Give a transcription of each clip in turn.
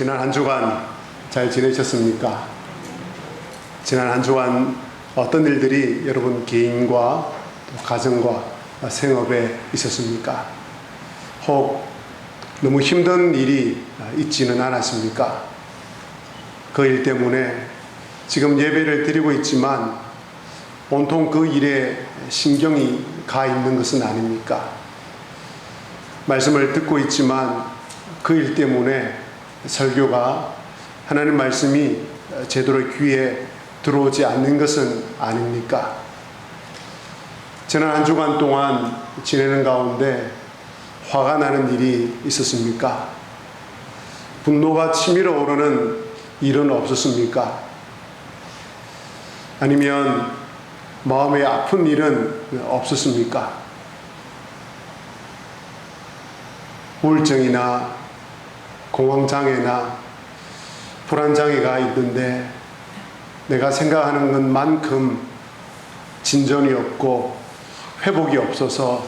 지난 한 주간 잘 지내셨습니까? 지난 한 주간 어떤 일들이 여러분 개인과 또 가정과 생업에 있었습니까? 혹 너무 힘든 일이 있지는 않았습니까? 그 일 때문에 지금 예배를 드리고 있지만 온통 그 일에 신경이 가 있는 것은 아닙니까? 말씀을 듣고 있지만 그 일 때문에 설교가 하나님 말씀이 제대로 귀에 들어오지 않는 것은 아닙니까? 지난 한 주간 동안 지내는 가운데 화가 나는 일이 있었습니까? 분노가 치밀어 오르는 일은 없었습니까? 아니면 마음에 아픈 일은 없었습니까? 우울증이나 공황장애나 불안장애가 있는데 내가 생각하는 것만큼 진전이 없고 회복이 없어서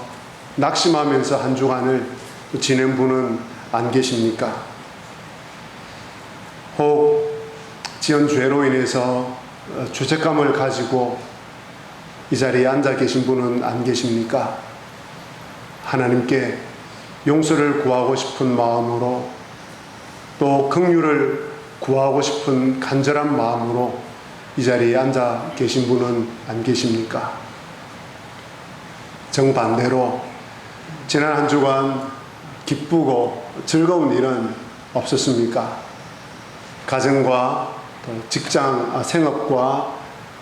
낙심하면서 한 주간을 지낸 분은 안 계십니까? 혹 지은 죄로 인해서 죄책감을 가지고 이 자리에 앉아 계신 분은 안 계십니까? 하나님께 용서를 구하고 싶은 마음으로 또 긍휼을 구하고 싶은 간절한 마음으로 이 자리에 앉아 계신 분은 안 계십니까? 정반대로 지난 한 주간 기쁘고 즐거운 일은 없었습니까? 가정과 또 직장, 생업과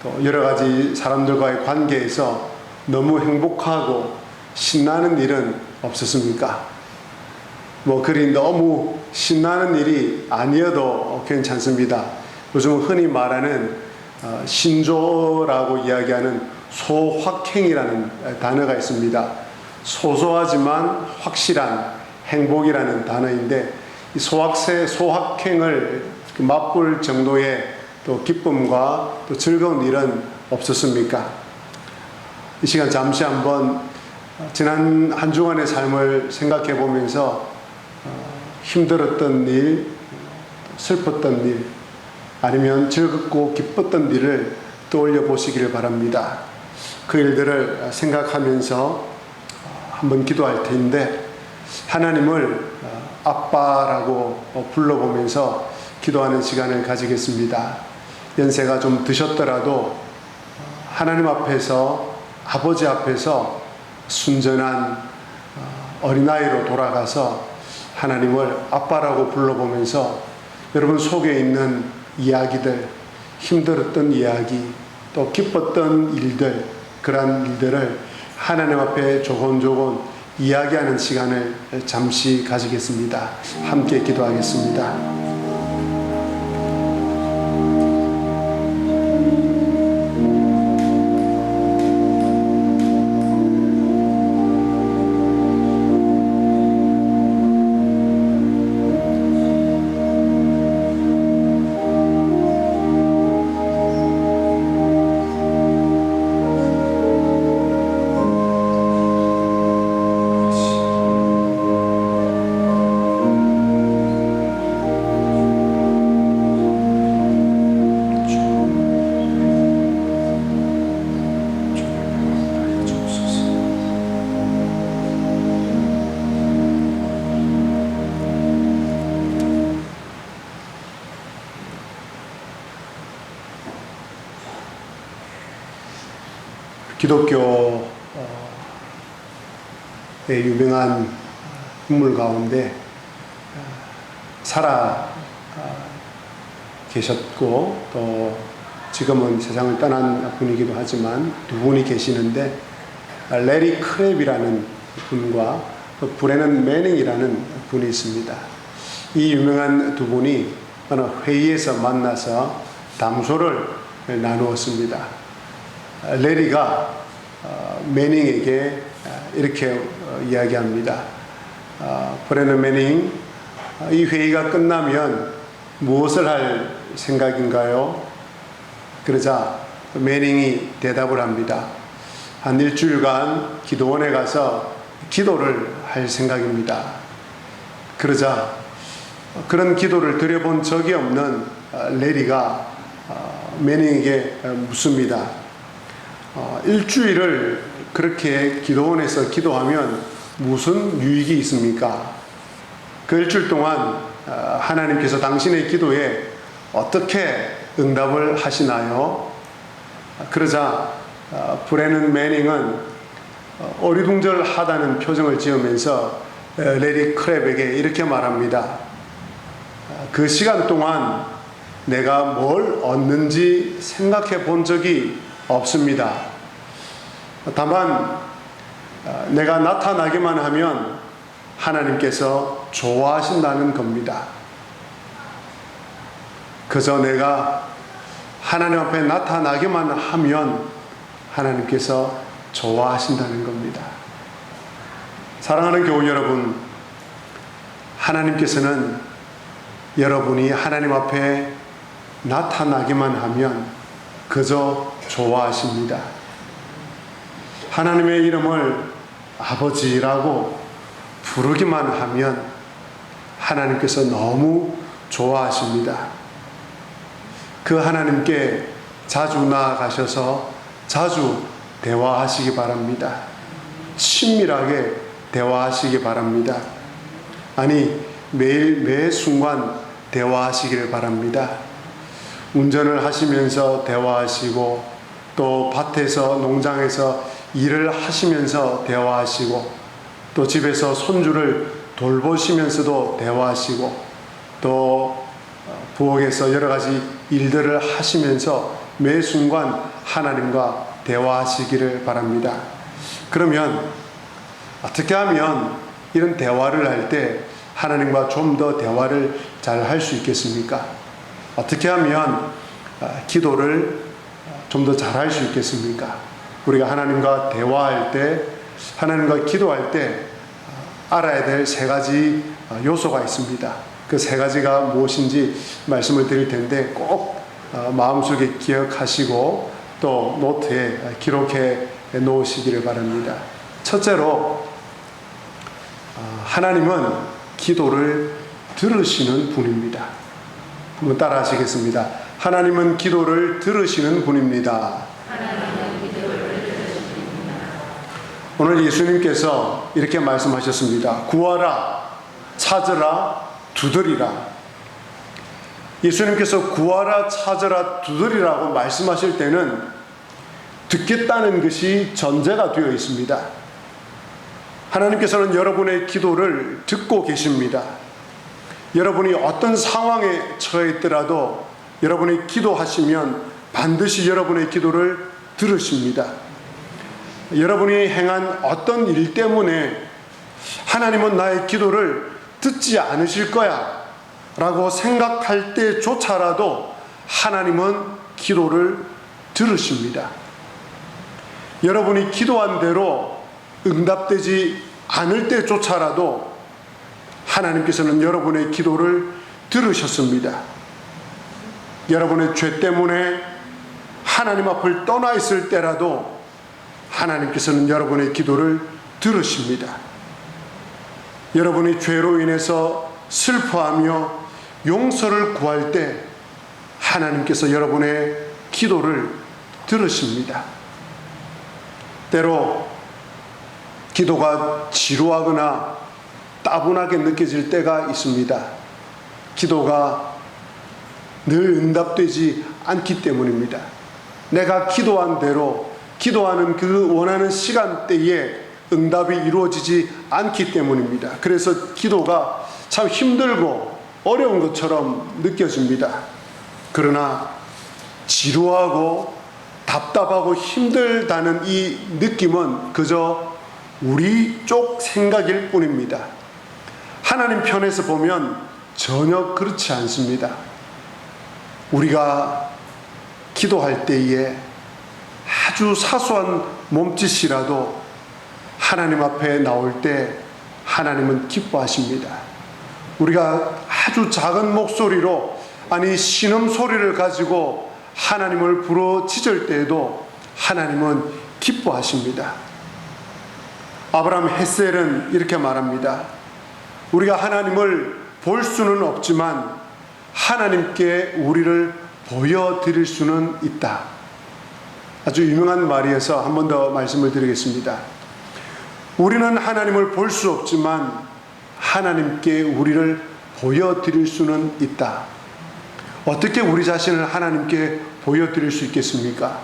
또 여러 가지 사람들과의 관계에서 너무 행복하고 신나는 일은 없었습니까? 그리 너무 신나는 일이 아니어도 괜찮습니다. 요즘 흔히 말하는 신조라고 이야기하는 소확행이라는 단어가 있습니다. 소소하지만 확실한 행복이라는 단어인데 이 소확행을 맛볼 정도의 또 기쁨과 또 즐거운 일은 없었습니까? 이 시간 잠시 한번 지난 한 주간의 삶을 생각해 보면서 힘들었던 일, 슬펐던 일, 아니면 즐겁고 기뻤던 일을 떠올려 보시기를 바랍니다. 그 일들을 생각하면서 한번 기도할 텐데 하나님을 아빠라고 불러보면서 기도하는 시간을 가지겠습니다. 연세가 좀 드셨더라도 하나님 앞에서, 아버지 앞에서 순전한 어린아이로 돌아가서 하나님을 아빠라고 불러보면서 여러분 속에 있는 이야기들, 힘들었던 이야기, 또 기뻤던 일들, 그러한 일들을 하나님 앞에 조곤조곤 이야기하는 시간을 잠시 가지겠습니다. 함께 기도하겠습니다. 기독교의 유명한 인물 가운데 살아 계셨고 또 지금은 세상을 떠난 분이기도 하지만 두 분이 계시는데 레리 크랩이라는 분과 브레넌 매닝이라는 분이 있습니다. 이 유명한 두 분이 어느 회의에서 만나서 담소를 나누었습니다. 레리가 매닝에게 이렇게 이야기합니다. 브레넌 매닝, 이 회의가 끝나면 무엇을 할 생각인가요? 그러자 매닝이 대답을 합니다. 한 일주일간 기도원에 가서 기도를 할 생각입니다. 그러자 그런 기도를 드려본 적이 없는 레리가 매닝에게 묻습니다. 일주일을 그렇게 기도원에서 기도하면 무슨 유익이 있습니까? 그 일주일 동안 하나님께서 당신의 기도에 어떻게 응답을 하시나요? 그러자 브레넌 매닝은 어리둥절하다는 표정을 지으면서 레리 크랩에게 이렇게 말합니다. 그 시간 동안 내가 뭘 얻는지 생각해 본 적이 없습니다. 다만 내가 나타나기만 하면 하나님께서 좋아하신다는 겁니다. 그저 내가 하나님 앞에 나타나기만 하면 하나님께서 좋아하신다는 겁니다. 사랑하는 교우 여러분, 하나님께서는 여러분이 하나님 앞에 나타나기만 하면 그저 좋아하십니다. 하나님의 이름을 아버지라고 부르기만 하면 하나님께서 너무 좋아하십니다. 그 하나님께 자주 나아가셔서 자주 대화하시기 바랍니다. 친밀하게 대화하시기 바랍니다. 아니, 매일 매 순간 대화하시기를 바랍니다. 운전을 하시면서 대화하시고, 또 밭에서 농장에서 일을 하시면서 대화하시고, 또 집에서 손주를 돌보시면서도 대화하시고, 또 부엌에서 여러 가지 일들을 하시면서 매 순간 하나님과 대화하시기를 바랍니다. 그러면 어떻게 하면 이런 대화를 할 때 하나님과 좀 더 대화를 잘 할 수 있겠습니까? 어떻게 하면 기도를 좀 더 잘 할 수 있겠습니까? 우리가 하나님과 대화할 때, 하나님과 기도할 때 알아야 될 세 가지 요소가 있습니다. 그 세 가지가 무엇인지 말씀을 드릴 텐데 꼭 마음속에 기억하시고 또 노트에 기록해 놓으시기를 바랍니다. 첫째로, 하나님은 기도를 들으시는 분입니다. 한번 따라 하시겠습니다. 하나님은 기도를 들으시는 분입니다. 오늘 예수님께서 이렇게 말씀하셨습니다. 구하라, 찾으라, 두드리라. 예수님께서 구하라, 찾으라, 두드리라고 말씀하실 때는 듣겠다는 것이 전제가 되어 있습니다. 하나님께서는 여러분의 기도를 듣고 계십니다. 여러분이 어떤 상황에 처해 있더라도 여러분이 기도하시면 반드시 여러분의 기도를 들으십니다. 여러분이 행한 어떤 일 때문에 하나님은 나의 기도를 듣지 않으실 거야 라고 생각할 때조차라도 하나님은 기도를 들으십니다. 여러분이 기도한 대로 응답되지 않을 때조차라도 하나님께서는 여러분의 기도를 들으셨습니다. 여러분의 죄 때문에 하나님 앞을 떠나 있을 때라도 하나님께서는 여러분의 기도를 들으십니다. 여러분이 죄로 인해서 슬퍼하며 용서를 구할 때 하나님께서 여러분의 기도를 들으십니다. 때로 기도가 지루하거나 따분하게 느껴질 때가 있습니다. 기도가 늘 응답되지 않기 때문입니다. 내가 기도한 대로 기도하는 그 원하는 시간대에 응답이 이루어지지 않기 때문입니다. 그래서 기도가 참 힘들고 어려운 것처럼 느껴집니다. 그러나 지루하고 답답하고 힘들다는 이 느낌은 그저 우리 쪽 생각일 뿐입니다. 하나님 편에서 보면 전혀 그렇지 않습니다. 우리가 기도할 때에 아주 사소한 몸짓이라도 하나님 앞에 나올 때 하나님은 기뻐하십니다. 우리가 아주 작은 목소리로, 아니 신음소리를 가지고 하나님을 부르짖을 때에도 하나님은 기뻐하십니다. 아브라함 헷셀은 이렇게 말합니다. 우리가 하나님을 볼 수는 없지만 하나님께 우리를 보여드릴 수는 있다. 아주 유명한 말이어서 한 번 더 말씀을 드리겠습니다. 우리는 하나님을 볼 수 없지만 하나님께 우리를 보여드릴 수는 있다. 어떻게 우리 자신을 하나님께 보여드릴 수 있겠습니까?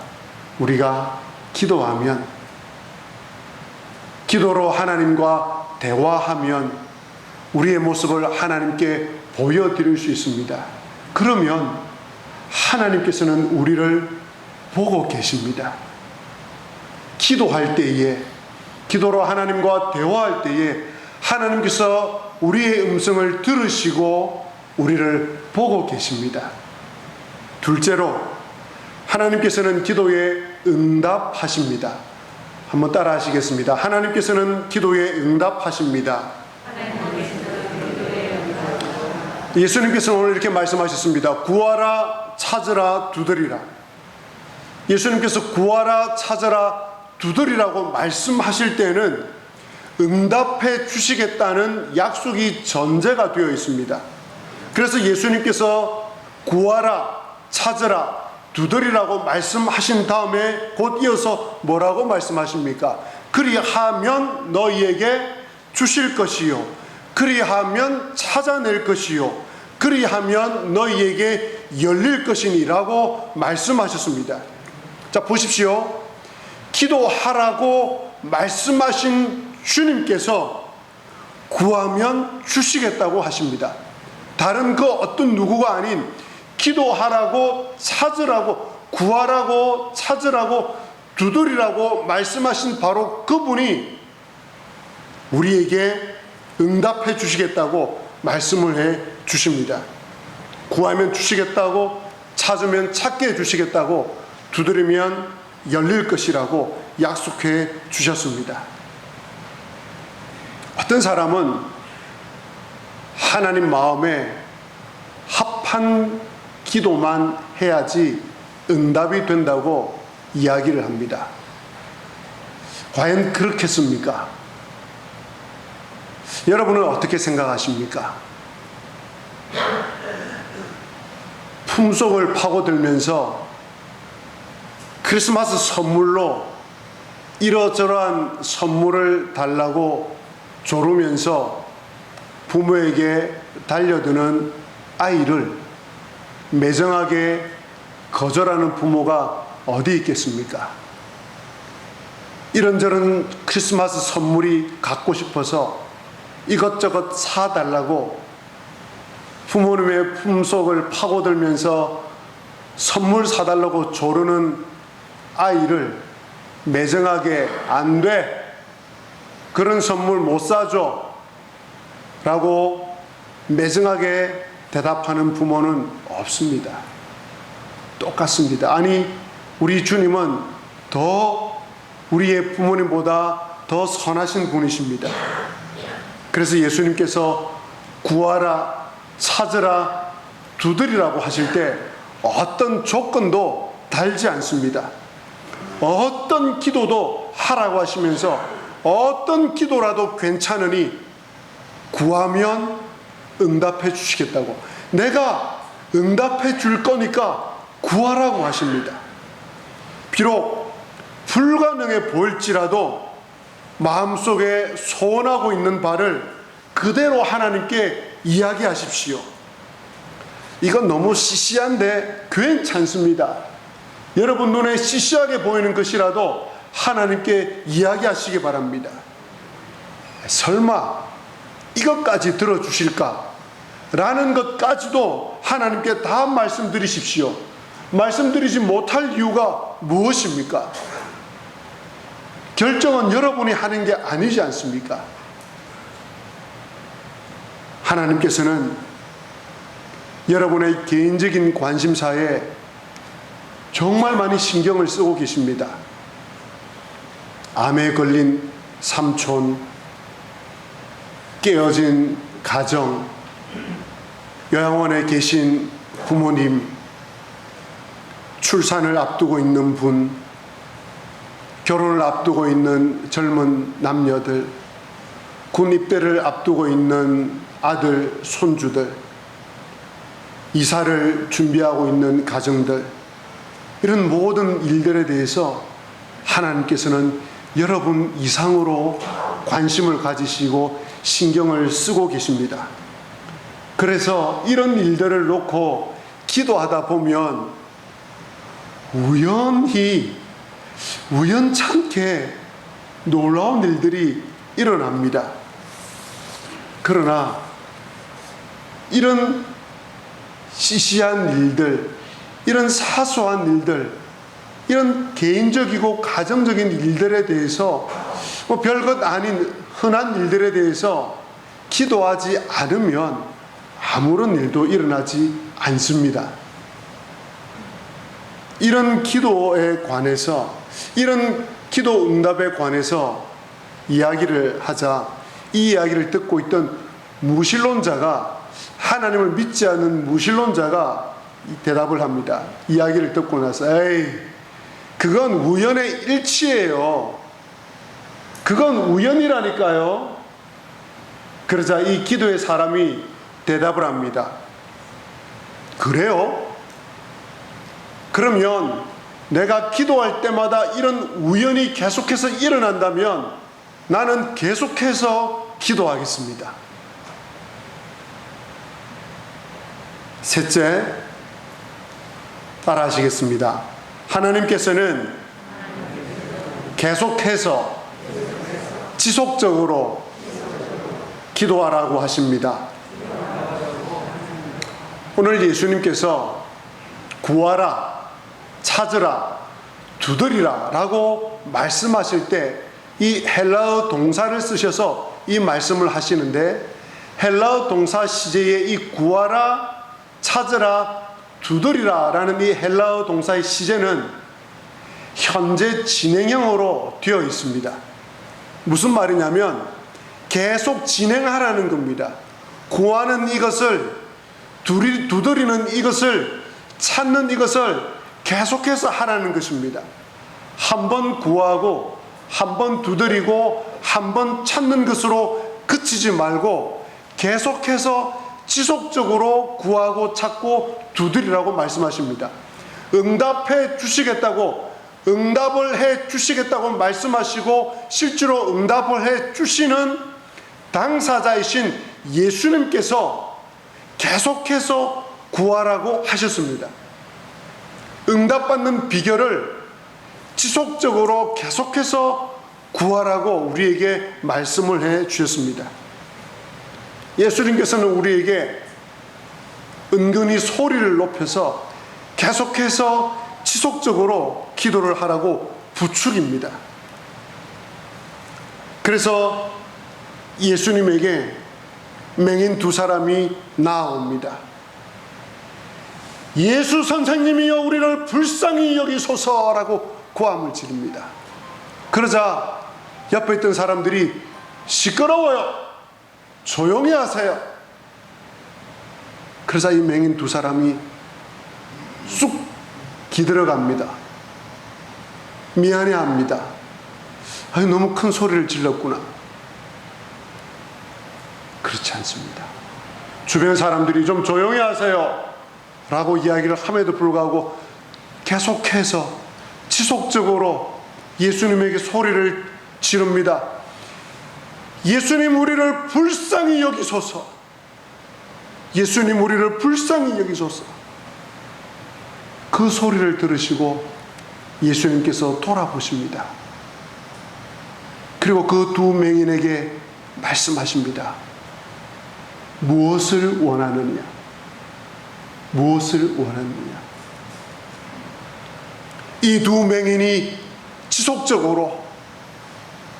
우리가 기도하면, 기도로 하나님과 대화하면 우리의 모습을 하나님께 보여드릴 수 있습니다. 그러면 하나님께서는 우리를 보고 계십니다. 기도할 때에, 기도로 하나님과 대화할 때에 하나님께서 우리의 음성을 들으시고 우리를 보고 계십니다. 둘째로, 하나님께서는 기도에 응답하십니다. 한번 따라 하시겠습니다. 하나님께서는 기도에 응답하십니다. 예수님께서는 오늘 이렇게 말씀하셨습니다. 구하라, 찾으라, 두드리라. 예수님께서 구하라, 찾으라, 두드리라고 말씀하실 때는 응답해 주시겠다는 약속이 전제가 되어 있습니다. 그래서 예수님께서 구하라, 찾으라, 두드리라고 말씀하신 다음에 곧 이어서 뭐라고 말씀하십니까? 그리하면 너희에게 주실 것이요, 그리하면 찾아낼 것이요, 그리하면 너희에게 열릴 것이니라고 말씀하셨습니다. 자, 보십시오. 기도하라고 말씀하신 주님께서 구하면 주시겠다고 하십니다. 다른 그 어떤 누구가 아닌 기도하라고, 찾으라고, 구하라고, 찾으라고, 두드리라고 말씀하신 바로 그분이 우리에게 응답해 주시겠다고 말씀을 해 주십니다. 구하면 주시겠다고, 찾으면 찾게 해 주시겠다고, 두드리면 열릴 것이라고 약속해 주셨습니다. 어떤 사람은 하나님 마음에 합한 기도만 해야지 응답이 된다고 이야기를 합니다. 과연 그렇겠습니까? 여러분은 어떻게 생각하십니까? 품속을 파고들면서 크리스마스 선물로 이러저러한 선물을 달라고 조르면서 부모에게 달려드는 아이를 매정하게 거절하는 부모가 어디 있겠습니까? 이런저런 크리스마스 선물이 갖고 싶어서 이것저것 사달라고 부모님의 품속을 파고들면서 선물 사달라고 조르는 아이를 매정하게 안 돼, 그런 선물 못 사줘 라고 매정하게 대답하는 부모는 없습니다. 똑같습니다. 아니, 우리 주님은 더 우리의 부모님보다 더 선하신 분이십니다. 그래서 예수님께서 구하라, 찾으라, 두드리라고 하실 때 어떤 조건도 달지 않습니다. 어떤 기도도 하라고 하시면서 어떤 기도라도 괜찮으니 구하면 응답해 주시겠다고, 내가 응답해 줄 거니까 구하라고 하십니다. 비록 불가능해 보일지라도 마음속에 소원하고 있는 바를 그대로 하나님께 이야기하십시오. 이건 너무 시시한데 괜찮습니다. 여러분 눈에 시시하게 보이는 것이라도 하나님께 이야기하시기 바랍니다. 설마 이것까지 들어주실까? 라는 것까지도 하나님께 다 말씀드리십시오. 말씀드리지 못할 이유가 무엇입니까? 결정은 여러분이 하는 게 아니지 않습니까? 하나님께서는 여러분의 개인적인 관심사에 정말 많이 신경을 쓰고 계십니다. 암에 걸린 삼촌, 깨어진 가정, 요양원에 계신 부모님, 출산을 앞두고 있는 분, 결혼을 앞두고 있는 젊은 남녀들, 군 입대를 앞두고 있는 아들, 손주들, 이사를 준비하고 있는 가정들, 이런 모든 일들에 대해서 하나님께서는 여러분 이상으로 관심을 가지시고 신경을 쓰고 계십니다. 그래서 이런 일들을 놓고 기도하다 보면 우연찮게 놀라운 일들이 일어납니다. 그러나 이런 시시한 일들, 이런 사소한 일들, 이런 개인적이고 가정적인 일들에 대해서 별것 아닌 흔한 일들에 대해서 기도하지 않으면 아무런 일도 일어나지 않습니다. 이런 기도에 관해서, 이런 기도 응답에 관해서 이야기를 하자, 이 이야기를 듣고 있던 무신론자가, 하나님을 믿지 않는 무신론자가 대답을 합니다. 이야기를 듣고 나서, 에이, 그건 우연의 일치예요. 그건 우연이라니까요. 그러자 이 기도의 사람이 대답을 합니다. 그래요? 그러면 내가 기도할 때마다 이런 우연이 계속해서 일어난다면 나는 계속해서 기도하겠습니다. 셋째, 따라하시겠습니다. 하나님께서는 계속해서 지속적으로 기도하라고 하십니다. 오늘 예수님께서 구하라, 찾으라, 두드리라 라고 말씀하실 때 이 헬라어 동사를 쓰셔서 이 말씀을 하시는데, 헬라어 동사 시제의 이 구하라, 찾으라, 두드리라 라는 이 헬라어 동사의 시제는 현재 진행형으로 되어 있습니다. 무슨 말이냐면 계속 진행하라는 겁니다. 구하는 이것을, 두드리는 이것을, 찾는 이것을 계속해서 하라는 것입니다. 한 번 구하고 한 번 두드리고 한 번 찾는 것으로 그치지 말고 계속해서 지속적으로 구하고 찾고 두드리라고 말씀하십니다. 응답해 주시겠다고, 응답을 해 주시겠다고 말씀하시고 실제로 응답을 해 주시는 당사자이신 예수님께서 계속해서 구하라고 하셨습니다. 응답받는 비결을 지속적으로 계속해서 구하라고 우리에게 말씀을 해 주셨습니다. 예수님께서는 우리에게 은근히 소리를 높여서 계속해서 지속적으로 기도를 하라고 부축입니다. 그래서 예수님에게 맹인 두 사람이 나아옵니다. 예수 선생님이여 우리를 불쌍히 여기소서라고 고함을 지릅니다. 그러자 옆에 있던 사람들이 시끄러워요, 조용히 하세요. 그러자 이 맹인 두 사람이 쑥 기들어갑니다. 미안해합니다. 너무 큰 소리를 질렀구나. 그렇지 않습니다. 주변 사람들이 좀 조용히 하세요 라고 이야기를 함에도 불구하고 계속해서 지속적으로 예수님에게 소리를 지릅니다. 예수님 우리를 불쌍히 여기소서. 예수님 우리를 불쌍히 여기소서. 그 소리를 들으시고 예수님께서 돌아보십니다. 그리고 그 두 맹인에게 말씀하십니다. 무엇을 원하느냐? 무엇을 원하느냐? 이 두 맹인이 지속적으로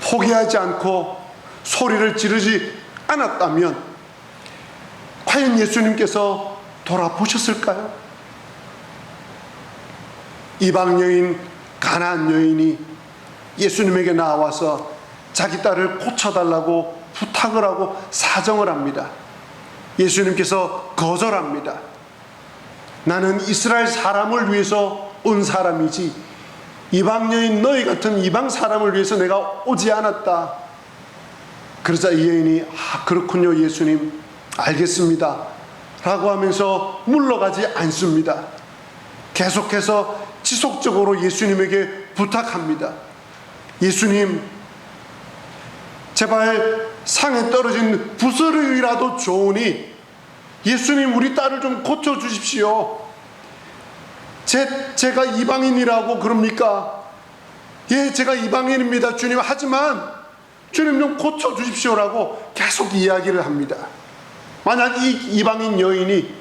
포기하지 않고 소리를 지르지 않았다면 과연 예수님께서 돌아보셨을까요? 이방 여인, 가나안 여인이 예수님에게 나와서 자기 딸을 고쳐달라고 부탁을 하고 사정을 합니다. 예수님께서 거절합니다. 나는 이스라엘 사람을 위해서 온 사람이지 이방 여인 너희 같은 이방 사람을 위해서 내가 오지 않았다. 그러자 이 여인이 그렇군요 예수님, 알겠습니다 라고 하면서 물러가지 않습니다. 계속해서 지속적으로 예수님에게 부탁합니다. 예수님, 제발 상에 떨어진 부스러기라도 좋으니 예수님 우리 딸을 좀 고쳐주십시오. 제가 이방인이라고 그럽니까? 예, 제가 이방인입니다 주님. 하지만 주님 좀 고쳐주십시오라고 계속 이야기를 합니다. 만약 이 이방인 여인이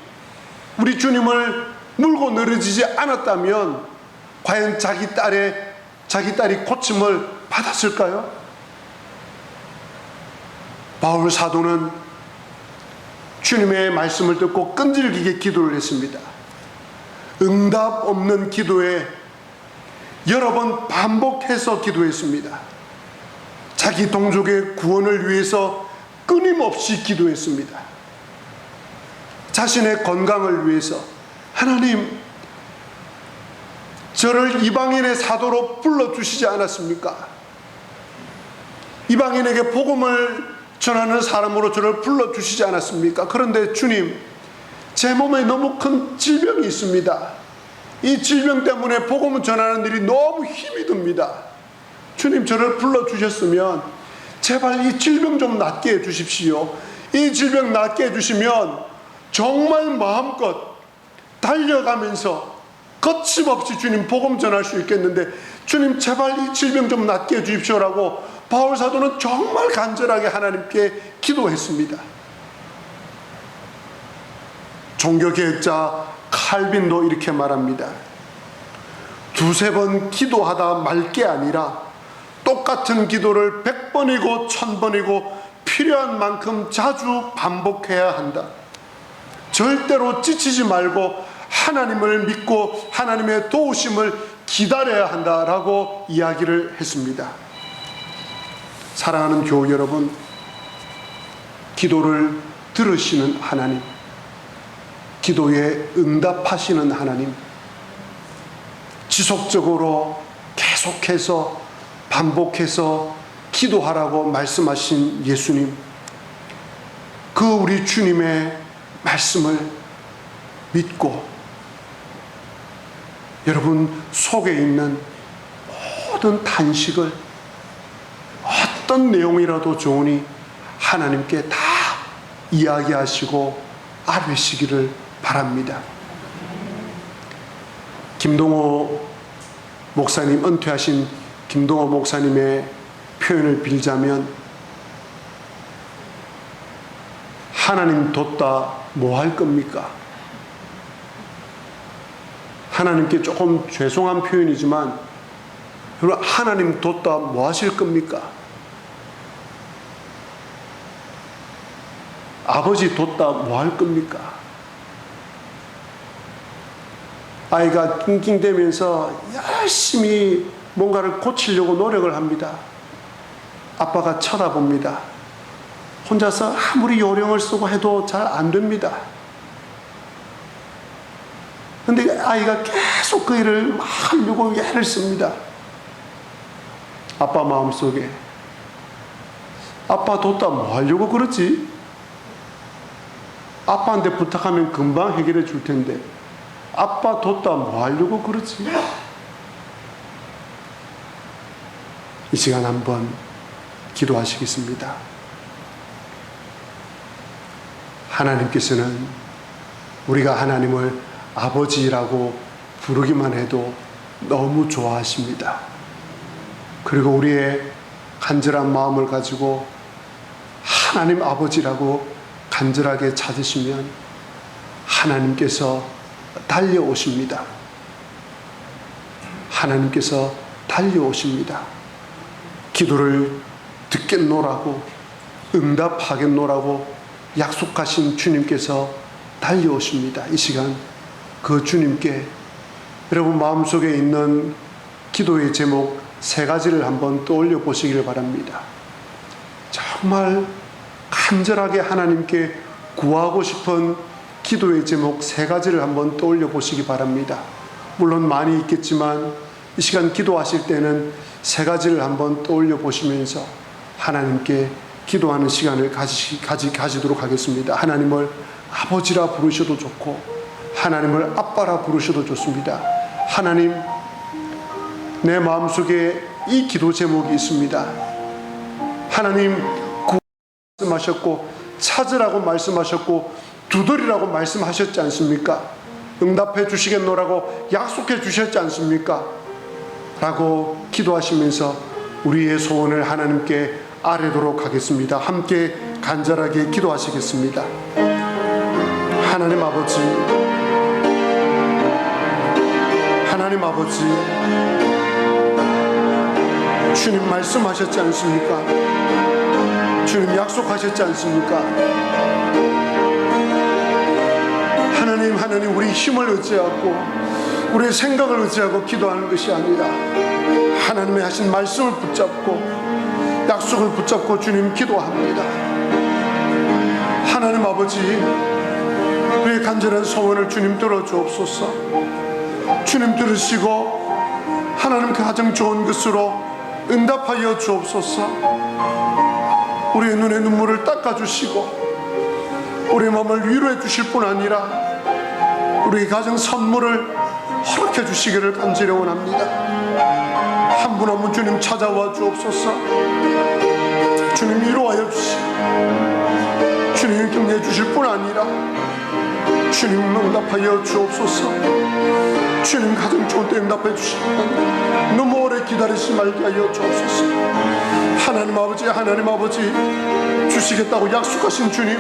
우리 주님을 물고 늘어지지 않았다면 과연 자기 딸이 고침을 받았을까요? 바울 사도는 주님의 말씀을 듣고 끈질기게 기도를 했습니다. 응답 없는 기도에 여러 번 반복해서 기도했습니다. 자기 동족의 구원을 위해서 끊임없이 기도했습니다. 자신의 건강을 위해서 하나님, 저를 이방인의 사도로 불러주시지 않았습니까? 이방인에게 복음을 전하는 사람으로 저를 불러주시지 않았습니까? 그런데 주님, 제 몸에 너무 큰 질병이 있습니다. 이 질병 때문에 복음을 전하는 일이 너무 힘이 듭니다. 주님, 저를 불러주셨으면 제발 이 질병 좀 낫게 해주십시오. 이 질병 낫게 해주시면 정말 마음껏 달려가면서 거침없이 주님 복음 전할 수 있겠는데, 주님 제발 이 질병 좀 낫게 해주십시오라고 바울 사도는 정말 간절하게 하나님께 기도했습니다. 종교개혁자 칼빈도 이렇게 말합니다. 두세 번 기도하다 말 게 아니라 똑같은 기도를 100번이고 1000번이고 필요한 만큼 자주 반복해야 한다. 절대로 지치지 말고 하나님을 믿고 하나님의 도우심을 기다려야 한다라고 이야기를 했습니다. 사랑하는 교우 여러분, 기도를 들으시는 하나님, 기도에 응답하시는 하나님, 지속적으로 계속해서 반복해서 기도하라고 말씀하신 예수님, 그 우리 주님의 말씀을 믿고 여러분 속에 있는 모든 탄식을 어떤 내용이라도 좋으니 하나님께 다 이야기하시고 아뢰시기를 바랍니다. 김동호 목사님, 은퇴하신 김동호 목사님의 표현을 빌자면, 하나님 뒀다 뭐 할 겁니까? 하나님께 조금 죄송한 표현이지만 여러분, 하나님 뒀다 뭐 하실 겁니까? 아버지 뒀다 뭐 할 겁니까? 아이가 낑낑대면서 열심히 뭔가를 고치려고 노력을 합니다. 아빠가 쳐다봅니다. 혼자서 아무리 요령을 쓰고 해도 잘 안 됩니다. 근데 아이가 계속 그 일을 하려고 애를 씁니다. 아빠 마음속에, 아빠 뒀다 뭐 하려고 그러지? 아빠한테 부탁하면 금방 해결해 줄 텐데 아빠 뒀다 뭐 하려고 그러지? 이 시간 한번 기도하시겠습니다. 하나님께서는 우리가 하나님을 아버지라고 부르기만 해도 너무 좋아하십니다. 그리고 우리의 간절한 마음을 가지고 하나님 아버지라고 간절하게 찾으시면 하나님께서 달려오십니다. 하나님께서 달려오십니다. 기도를 듣겠노라고, 응답하겠노라고 약속하신 주님께서 달려오십니다. 이 시간 그 주님께 여러분 마음속에 있는 기도의 제목 3가지를 한번 떠올려 보시기를 바랍니다. 정말 간절하게 하나님께 구하고 싶은 기도의 제목 3가지를 한번 떠올려 보시기 바랍니다. 물론 많이 있겠지만 이 시간 기도하실 때는 3가지를 한번 떠올려 보시면서 하나님께 기도 기도하는 시간을 가지도록 하겠습니다. 하나님을 아버지라 부르셔도 좋고 하나님을 아빠라 부르셔도 좋습니다. 하나님, 내 마음속에 이 기도 제목이 있습니다. 하나님, 말씀하셨고 찾으라고 말씀하셨고 두드리라고 말씀하셨지 않습니까? 응답해 주시겠노라고 약속해 주셨지 않습니까? 라고 기도하시면서 우리의 소원을 하나님께 아뢰도록 하겠습니다. 함께 간절하게 기도하시겠습니다. 하나님 아버지, 하나님 아버지, 주님 말씀하셨지 않습니까? 주님 약속하셨지 않습니까? 하나님, 우리 힘을 의지하고 우리의 생각을 의지하고 기도하는 것이 아니라 하나님의 하신 말씀을 붙잡고 약속을 붙잡고 주님 기도합니다. 하나님 아버지, 우리의 간절한 소원을 주님 들어주옵소서. 주님 들으시고 하나님 가장 좋은 것으로 응답하여 주옵소서. 우리의 눈의 눈물을 닦아주시고 우리의 마음을 위로해 주실 뿐 아니라 우리의 가정 선물을 허락해 주시기를 간절히 원합니다. 한 분 한 분 주님 찾아와 주옵소서. 주님 위로하여 주시고 주님 격려해 주실 뿐 아니라 주님 응답하여 주옵소서. 주님 가장 좋은 때 응답해 주시고 너무 오래 기다리지 말게 하여 주옵소서. 하나님 아버지, 하나님 아버지, 주시겠다고 약속하신 주님,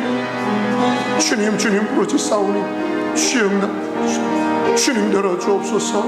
주님 부르짖사오니 주여 응답해 주시고 주님 들어 주옵소서.